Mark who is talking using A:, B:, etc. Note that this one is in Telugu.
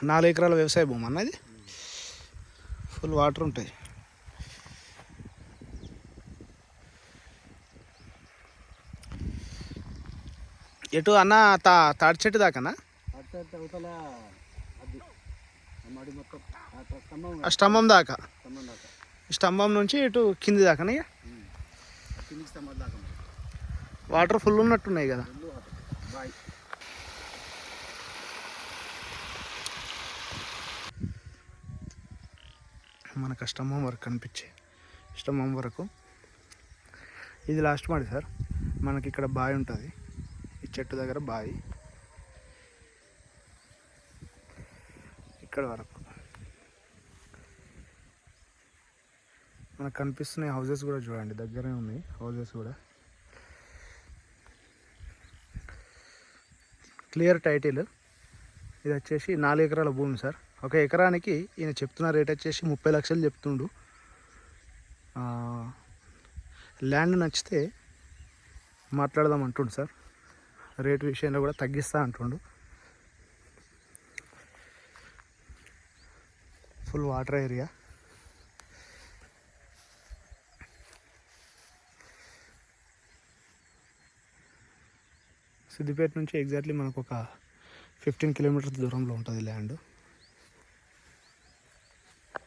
A: 4 ఎకరాల వ్యవసాయ భూమి అన్నది. ఫుల్ వాటర్ ఉంటాయి. ఎటు అన్న తాడి చెట్టు దాకానా? ఆ స్తంభం దాకా. స్తంభం నుంచి ఇటు కింది దాకానే. వాటర్ ఫుల్ ఉన్నట్టున్నాయి కదా. మనకు స్తంభం వరకు కనిపించే స్తంభం వరకు ఇది లాస్ట్ మాడి సార్. మనకి ఇక్కడ బావి ఉంటుంది, ఈ చెట్టు దగ్గర బావి ఇక్కడ వరకు మనకు కనిపిస్తున్నాయి. హౌజెస్ కూడా చూడండి, దగ్గరే ఉన్నాయి హౌజెస్ కూడా. Clear title. ఇది వచ్చేసి 4 ఎకరాల భూమి సార్. ఒక ఎకరానికి ఈయన చెప్తున్న రేట్ వచ్చేసి 30 లక్షలు చెప్తుండు. ల్యాండ్ నచ్చితే మాట్లాడదాం అంటుండు సార్. రేటు విషయంలో కూడా తగ్గిస్తా అంటుండు. Full water area. సిద్దిపేట నుంచి ఎగ్జాక్ట్లీ మనకు ఒక 15 కిలోమీటర్స్ దూరంలో ఉంటుంది ల్యాండ్.